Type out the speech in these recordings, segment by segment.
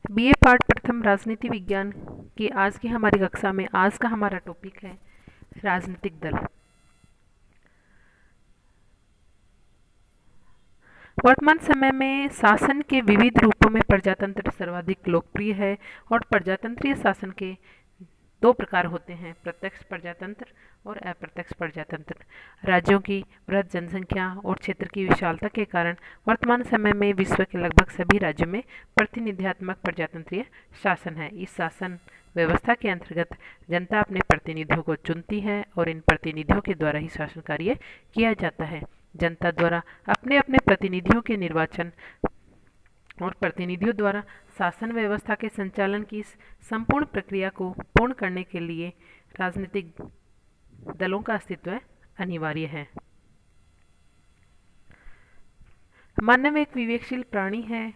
BA part प्रथम राजनीति विज्ञान की आज की हमारी कक्षा में आज का हमारा टॉपिक है राजनीतिक दल। वर्तमान समय में शासन के विविध रूपों में प्रजातंत्र सर्वाधिक लोकप्रिय है और प्रजातंत्रीय शासन के दो प्रकार होते हैं, प्रत्यक्ष प्रजातंत्र और अप्रत्यक्ष प्रजातंत्र। राज्यों की बृहद जनसंख्या और क्षेत्र की विशालता के कारण वर्तमान समय में विश्व के लगभग सभी राज्यों में प्रतिनिधियात्मक प्रजातंत्रीय शासन है। इस शासन व्यवस्था के अंतर्गत जनता अपने प्रतिनिधियों को चुनती है और इन प्रतिनिधियों के द्वारा ही शासन कार्य किया जाता है। जनता द्वारा अपने अपने प्रतिनिधियों के निर्वाचन और प्रतिनिधियों द्वारा शासन व्यवस्था के संचालन की इस संपूर्ण प्रक्रिया को पूर्ण करने के लिए राजनीतिक दलों का अस्तित्व अनिवार्य है। मानव एक विवेकशील प्राणी है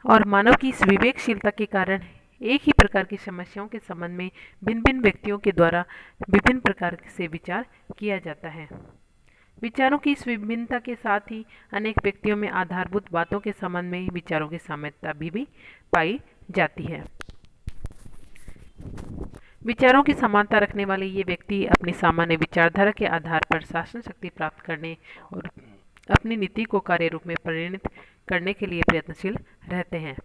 और मानव की इस विवेकशीलता के कारण एक ही प्रकार की समस्याओं के संबंध में भिन्न भिन्न व्यक्तियों के द्वारा विभिन्न प्रकार से विचार किया जाता है। विचारों की इस विभिन्नता के साथ ही अनेक व्यक्तियों में आधारभूत बातों के संबंध में विचारों की साम्यता भी पाई जाती है। विचारों की समानता रखने वाले ये व्यक्ति अपनी सामान्य विचारधारा के आधार पर शासन शक्ति प्राप्त करने और अपनी नीति को कार्य रूप में परिणत करने के लिए प्रयत्नशील रहते हैं।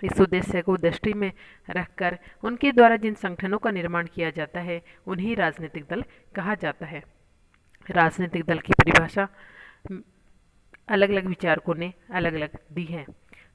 इस उद्देश्य को दृष्टि में रखकर उनके द्वारा जिन संगठनों का निर्माण किया जाता है उन्हें राजनीतिक दल कहा जाता है। राजनीतिक दल की परिभाषा अलग अलग विचारकों ने अलग अलग दी है।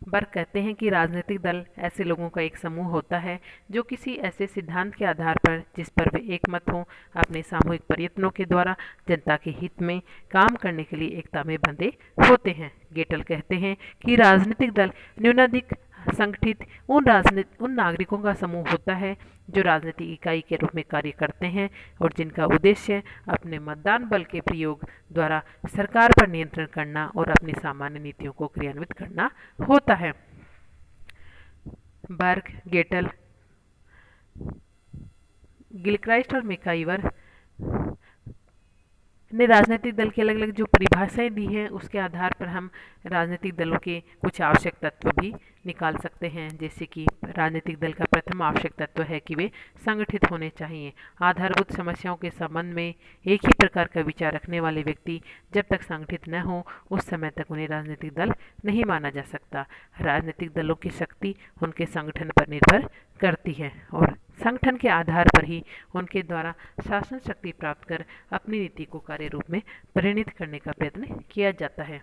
बर्क कहते हैं कि राजनीतिक दल ऐसे लोगों का एक समूह होता है जो किसी ऐसे सिद्धांत के आधार पर जिस पर वे एकमत हों अपने सामूहिक प्रयत्नों के द्वारा जनता के हित में काम करने के लिए एकता में बंधे होते हैं। गेटल कहते हैं कि राजनीतिक दल न्यूनाधिक संगठित उन नागरिकों का समूह होता है जो राजनीतिक इकाई के रूप में कार्य करते हैं और जिनका उद्देश्य अपने मतदान बल के प्रयोग द्वारा सरकार पर नियंत्रण करना और अपनी सामान्य नीतियों को क्रियान्वित करना होता है। बर्ग, गेटल, गिलक्राइस्ट और मैकाइवर ने राजनीतिक दल की अलग अलग जो परिभाषाएं दी हैं उसके आधार पर हम राजनीतिक दलों के कुछ आवश्यक तत्व भी निकाल सकते हैं। जैसे कि राजनीतिक दल का प्रथम आवश्यक तत्व है कि वे संगठित होने चाहिए। आधारभूत समस्याओं के संबंध में एक ही प्रकार का विचार रखने वाले व्यक्ति जब तक संगठित न हो उस समय तक उन्हें राजनीतिक दल नहीं माना जा सकता। राजनीतिक दलों की शक्ति उनके संगठन पर निर्भर करती है और संगठन के आधार पर ही उनके द्वारा शासन शक्ति प्राप्त कर अपनी नीति को कार्य रूप में परिणित करने का प्रयत्न किया जाता है।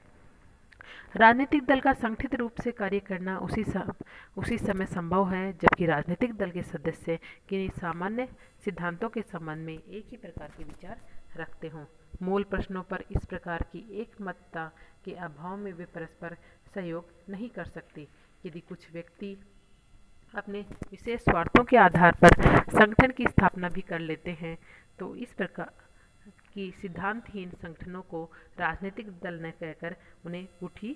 राजनीतिक दल का संगठित रूप से कार्य करना उसी समय संभव है जबकि राजनीतिक दल के सदस्य किन्हीं सामान्य सिद्धांतों के संबंध में एक ही प्रकार के विचार रखते हों। मूल प्रश्नों पर इस प्रकार की एकमतता के अभाव में वे परस्पर सहयोग नहीं कर सकते। यदि कुछ व्यक्ति अपने विशेष स्वार्थों के आधार पर संगठन की स्थापना भी कर लेते हैं तो इस प्रकार की सिद्धांतहीन संगठनों को राजनीतिक दल न कहकर उन्हें गुठी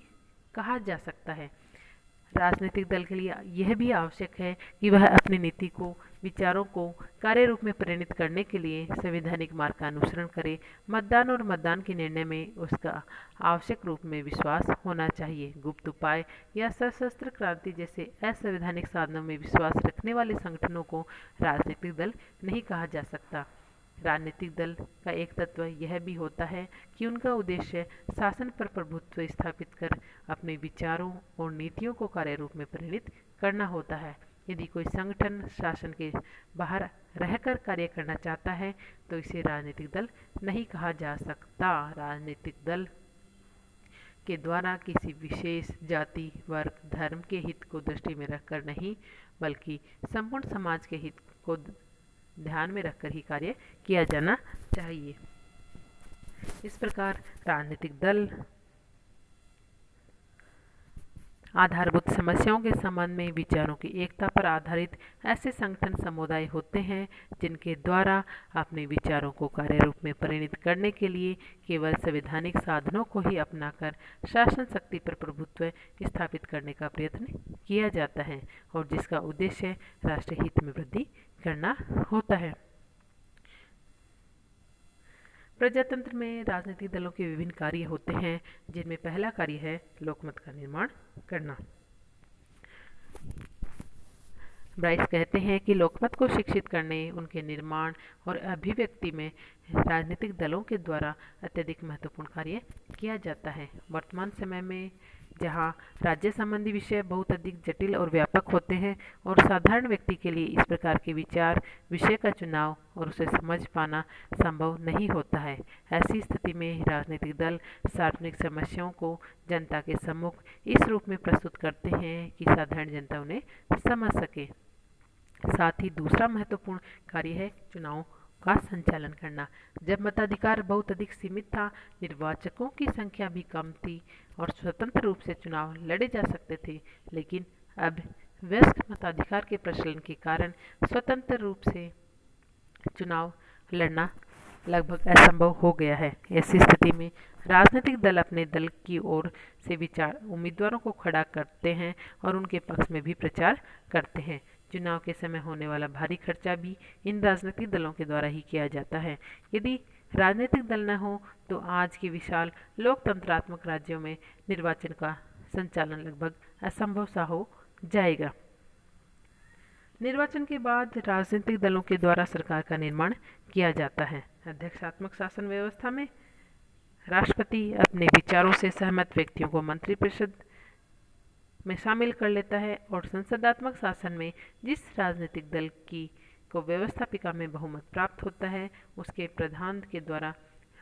कहा जा सकता है। राजनीतिक दल के लिए यह भी आवश्यक है कि वह अपनी नीति को विचारों को कार्य रूप में परिणित करने के लिए संवैधानिक मार्ग का अनुसरण करे। मतदान और मतदान के निर्णय में उसका आवश्यक रूप में विश्वास होना चाहिए। गुप्त उपाय या सशस्त्र क्रांति जैसे असंवैधानिक साधनों में विश्वास रखने वाले संगठनों को राजनीतिक दल नहीं कहा जा सकता। राजनीतिक दल का एक तत्व यह भी होता है कि उनका उद्देश्य शासन पर प्रभुत्व स्थापित कर अपने विचारों और नीतियों को कार्य रूप में परिणित करना होता है। यदि कोई संगठन शासन के बाहर रहकर कार्य करना चाहता है तो इसे राजनीतिक दल नहीं कहा जा सकता। राजनीतिक दल के द्वारा किसी विशेष जाति, वर्ग, धर्म के हित को दृष्टि में रखकर नहीं बल्कि संपूर्ण समाज के हित को ध्यान में रखकर ही कार्य किया जाना चाहिए। इस प्रकार राजनीतिक दल आधारभूत समस्याओं के संबंध में विचारों की एकता पर आधारित ऐसे संगठन समुदाय होते हैं जिनके द्वारा अपने विचारों को कार्य रूप में परिणित करने के लिए केवल संवैधानिक साधनों को ही अपनाकर शासन शक्ति पर प्रभुत्व स्थापित करने का प्रयत्न किया जाता है और जिसका उद्देश्य राष्ट्रीय हित में वृद्धि करना होता है। प्रजातंत्र में राजनीतिक दलों के विभिन्न कार्य होते हैं जिनमें पहला कार्य है लोकमत का निर्माण करना। ब्राइस कहते हैं कि लोकमत को शिक्षित करने, उनके निर्माण और अभिव्यक्ति में राजनीतिक दलों के द्वारा अत्यधिक महत्वपूर्ण कार्य किया जाता है। वर्तमान समय में जहां राज्य संबंधी विषय बहुत अधिक जटिल और व्यापक होते हैं और साधारण व्यक्ति के लिए इस प्रकार के विचार विषय का चुनाव और उसे समझ पाना संभव नहीं होता है, ऐसी स्थिति में राजनीतिक दल सार्वजनिक समस्याओं को जनता के सम्मुख इस रूप में प्रस्तुत करते हैं कि साधारण जनता उन्हें समझ सके। साथ ही दूसरा महत्वपूर्ण कार्य है चुनाव का संचालन करना। जब मताधिकार बहुत अधिक सीमित था, निर्वाचकों की संख्या भी कम थी और स्वतंत्र रूप से चुनाव लड़े जा सकते थे, लेकिन अब वयस्क मताधिकार के प्रचलन के कारण स्वतंत्र रूप से चुनाव लड़ना लगभग असंभव हो गया है। ऐसी स्थिति में राजनीतिक दल अपने दल की ओर से विचार उम्मीदवारों को खड़ा करते हैं और उनके पक्ष में भी प्रचार करते हैं। चुनाव के समय होने वाला भारी खर्चा भी इन राजनीतिक दलों के द्वारा ही किया जाता है। यदि राजनीतिक दल न हो तो आज के विशाल लोकतंत्रात्मक राज्यों में निर्वाचन का संचालन लगभग असंभव सा हो जाएगा। निर्वाचन के बाद राजनीतिक दलों के द्वारा सरकार का निर्माण किया जाता है। अध्यक्षात्मक शासन व्यवस्था में राष्ट्रपति अपने विचारों से सहमत व्यक्तियों को मंत्रिपरिषद में शामिल कर लेता है और संसदात्मक शासन में जिस राजनीतिक दल की को व्यवस्थापिका में बहुमत प्राप्त होता है, उसके प्रधान के द्वारा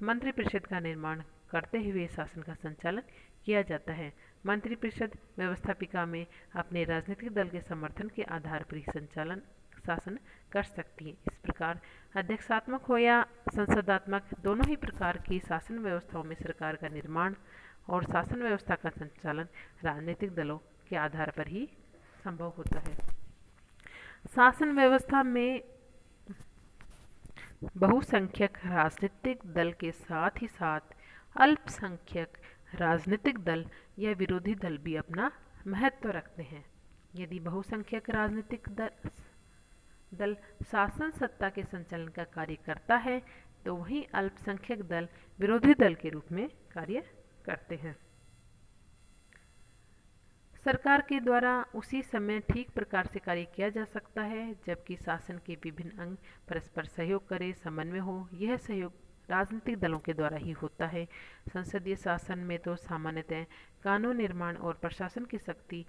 मंत्रिपरिषद का निर्माण करते हुए शासन का संचालन किया जाता है। मंत्रिपरिषद व्यवस्थापिका में अपने राजनीतिक दल के समर्थन के आधार पर ही संचालन शासन कर सकती है। इस प्रकार अध्यक्षात्मक हो या संसदात्मक, दोनों ही प्रकार की शासन व्यवस्थाओं में सरकार का निर्माण और शासन व्यवस्था का संचालन राजनीतिक दलों के आधार पर ही संभव होता है। शासन व्यवस्था में बहुसंख्यक राजनीतिक दल के साथ ही साथ अल्पसंख्यक राजनीतिक दल या विरोधी दल भी अपना महत्व रखते हैं। यदि बहुसंख्यक राजनीतिक दल शासन सत्ता के संचालन का कार्य करता है, तो वहीं अल्पसंख्यक दल विरोधी दल के रूप में कार्य करते हैं। सरकार के द्वारा उसी समय ठीक प्रकार से कार्य किया जा सकता है, जबकि शासन के विभिन्न अंग परस्पर सहयोग करें, समन्वय हो। यह सहयोग राजनीतिक दलों के द्वारा ही होता है। संसदीय शासन में तो सामान्यतः कानून निर्माण और प्रशासन की शक्ति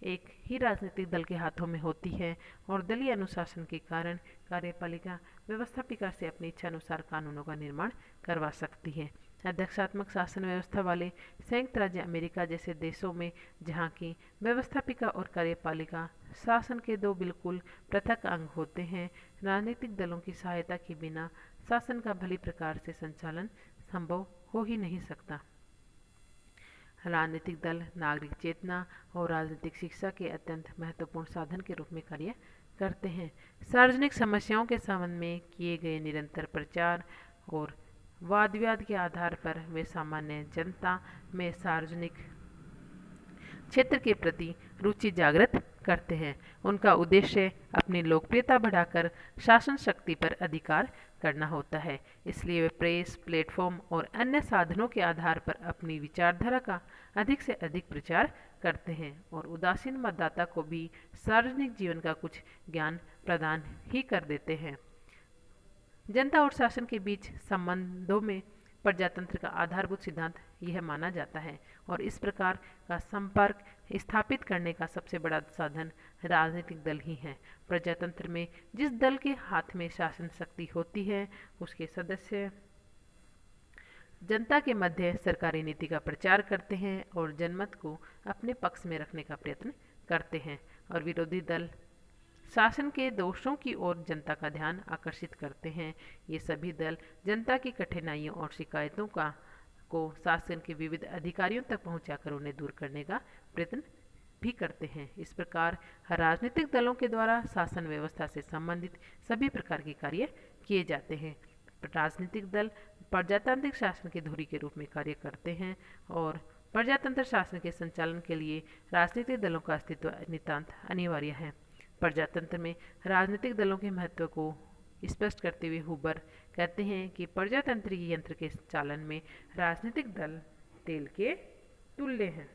एक ही राजनीतिक दल के हाथों में होती है और दलीय अनुशासन के कारण कार्यपालिका व्यवस्थापिका से अपनी इच्छा अनुसार कानूनों का निर्माण करवा सकती है। अध्यक्षात्मक शासन व्यवस्था वाले संयुक्त राज्य अमेरिका जैसे देशों में, जहाँ की व्यवस्थापिका और कार्यपालिका शासन के दो बिल्कुल पृथक अंग होते हैं, राजनीतिक दलों की सहायता के बिना शासन का भली प्रकार से संचालन संभव हो ही नहीं सकता। राजनीतिक दल नागरिक चेतना और राजनीतिक शिक्षा के अत्यंत महत्वपूर्ण साधन के रूप में कार्य करते हैं। सार्वजनिक समस्याओं के संबंध में किए गए निरंतर प्रचार और वाद विवाद के आधार पर वे सामान्य जनता में सार्वजनिक क्षेत्र के प्रति रुचि जागृत करते हैं। उनका उद्देश्य अपनी लोकप्रियता बढ़ाकर शासन शक्ति पर अधिकार करना होता है। इसलिए वे प्रेस, प्लेटफॉर्म और अन्य साधनों के आधार पर अपनी विचारधारा का अधिक से अधिक प्रचार करते हैं और उदासीन मतदाता को भी सार्वजनिक जीवन का कुछ ज्ञान प्रदान ही कर देते हैं। जनता और शासन के बीच संबंधों में प्रजातंत्र का आधारभूत सिद्धांत यह माना जाता है और इस प्रकार का संपर्क स्थापित करने का सबसे बड़ा साधन राजनीतिक दल ही है। प्रजातंत्र में जिस दल के हाथ में शासन शक्ति होती है, उसके सदस्य जनता के मध्य सरकारी नीति का प्रचार करते हैं और जनमत को अपने पक्ष में रखने का प्रयत्न करते हैं और विरोधी दल शासन के दोषों की ओर जनता का ध्यान आकर्षित करते हैं। ये सभी दल जनता की कठिनाइयों और शिकायतों को शासन के विविध अधिकारियों तक पहुंचाकर उन्हें दूर करने का प्रयत्न भी करते हैं। इस प्रकार राजनीतिक दलों के द्वारा शासन व्यवस्था से संबंधित सभी प्रकार के कार्य किए जाते हैं। राजनीतिक दल प्रजातांत्रिक शासन की धुरी के रूप में कार्य करते हैं और प्रजातंत्र शासन के संचालन के लिए राजनीतिक दलों का अस्तित्व नितांत अनिवार्य है। प्रजातंत्र में राजनीतिक दलों के महत्व को स्पष्ट करते हुए हुबर कहते हैं कि प्रजातंत्रीय यंत्र के चालन में राजनीतिक दल तेल के तुल्य हैं।